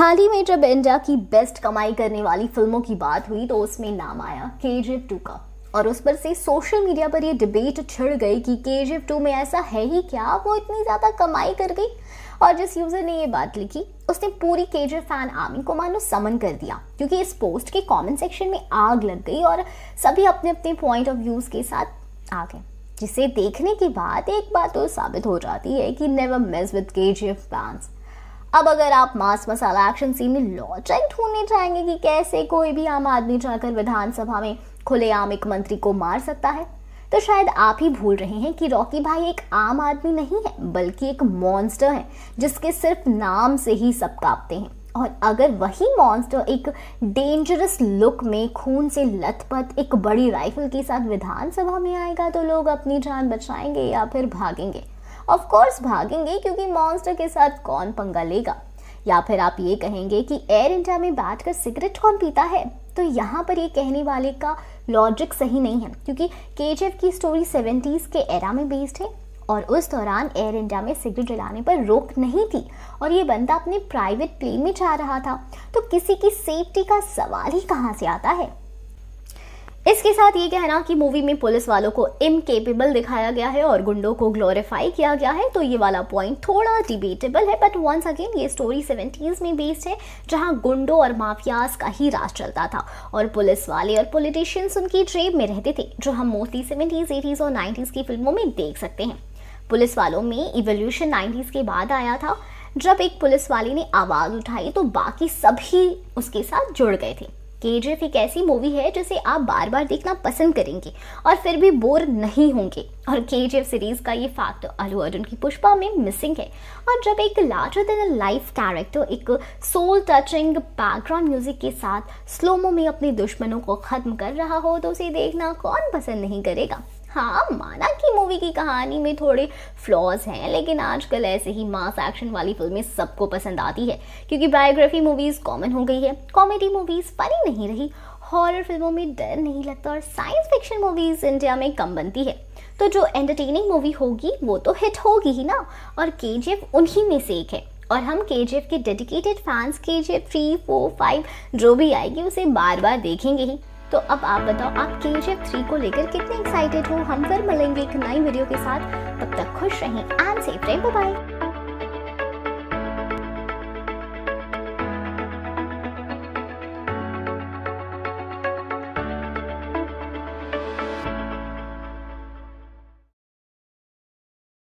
हाल ही में जब इंडिया की बेस्ट कमाई करने वाली फिल्मों की बात हुई तो उसमें नाम आया KGF 2 का। और उस पर से सोशल मीडिया पर ये डिबेट छिड़ गई कि KGF 2 में ऐसा है ही क्या, वो इतनी ज़्यादा कमाई कर गई। और जिस यूज़र ने ये बात लिखी उसने पूरी KGF फैन आर्मी को मानो समन कर दिया, क्योंकि इस पोस्ट के कमेंट सेक्शन में आग लग गई और सभी अपने अपने पॉइंट ऑफ व्यूज़ के साथ आ गए। जिसे देखने के बाद एक बात तो साबित हो जाती है कि never miss with KGF fans. अब अगर आप मास मसाला एक्शन सीन में लॉजिक ढूंढने चाहेंगे कि कैसे कोई भी आम आदमी जाकर विधानसभा में खुलेआम एक मंत्री को मार सकता है, तो शायद आप ही भूल रहे हैं कि रॉकी भाई एक आम आदमी नहीं है, बल्कि एक मॉन्स्टर है जिसके सिर्फ नाम से ही सब कांपते हैं। और अगर वही मॉन्स्टर एक डेंजरस लुक में खून से लथपथ एक बड़ी राइफल के साथ विधानसभा में आएगा तो लोग अपनी जान बचाएंगे या फिर भागेंगे? ऑफ कोर्स भागेंगे, क्योंकि मॉन्स्टर के साथ कौन पंगा लेगा। या फिर आप ये कहेंगे कि एयर इंडिया में बैठकर सिगरेट कौन पीता है, तो यहाँ पर ये कहने वाले का लॉजिक सही नहीं है, क्योंकि KGF की स्टोरी 70s के एरा में बेस्ड है और उस दौरान एयर इंडिया में सिगरेट जलाने पर रोक नहीं थी और ये बंदा अपने प्राइवेट प्लेन में जा रहा था, तो किसी की सेफ्टी का सवाल ही कहाँ से आता है। इसके साथ ये कहना कि मूवी में पुलिस वालों को इनकेपेबल दिखाया गया है और गुंडों को ग्लोरीफाई किया गया है, तो ये वाला पॉइंट थोड़ा डिबेटेबल है। बट वंस अगेन ये स्टोरी 70s में बेस्ड है, जहां गुंडों और माफियाज का ही राज चलता था और पुलिस वाले और पॉलिटिशियंस उनकी जेब में रहते थे, जो हम मोस्टली 70s, 80s और 90s की फिल्मों में देख सकते हैं। पुलिस वालों में इवोल्यूशन 90s के बाद आया था। जब एक पुलिस वाले ने आवाज उठाई तो बाकी सभी उसके साथ जुड़ गए थे। KGF एक ऐसी मूवी है जिसे आप बार बार देखना पसंद करेंगे और फिर भी बोर नहीं होंगे। और KGF सीरीज का ये फैक्ट अल्लू अर्जुन की पुष्पा में मिसिंग है। और जब एक larger than a life character एक सोल टचिंग बैकग्राउंड म्यूजिक के साथ स्लोमो में अपने दुश्मनों को खत्म कर रहा हो तो उसे देखना कौन पसंद नहीं करेगा। हाँ, माना कि मूवी की कहानी में थोड़े फ्लॉज हैं, लेकिन आजकल ऐसे ही मास एक्शन वाली फिल्में सबको पसंद आती है, क्योंकि बायोग्राफी मूवीज कॉमन हो गई है, कॉमेडी मूवीज फनी नहीं रही, हॉरर फिल्मों में डर नहीं लगता और साइंस फिक्शन मूवीज इंडिया में कम बनती है। तो जो एंटरटेनिंग मूवी होगी वो तो हिट होगी ही ना, और KGF उन्हीं में से एक है। और हम KGF के डेडिकेटेड फैंस KGF 3, 4, 5 जो भी आएगी उसे बार बार देखेंगे ही। तो अब आप बताओ, आप KGF 3 को लेकर कितने एक्साइटेड हो? हम फिर मिलेंगे एक नई वीडियो के साथ। तब तक खुश रहें एंड सेफ रहें। Bye bye.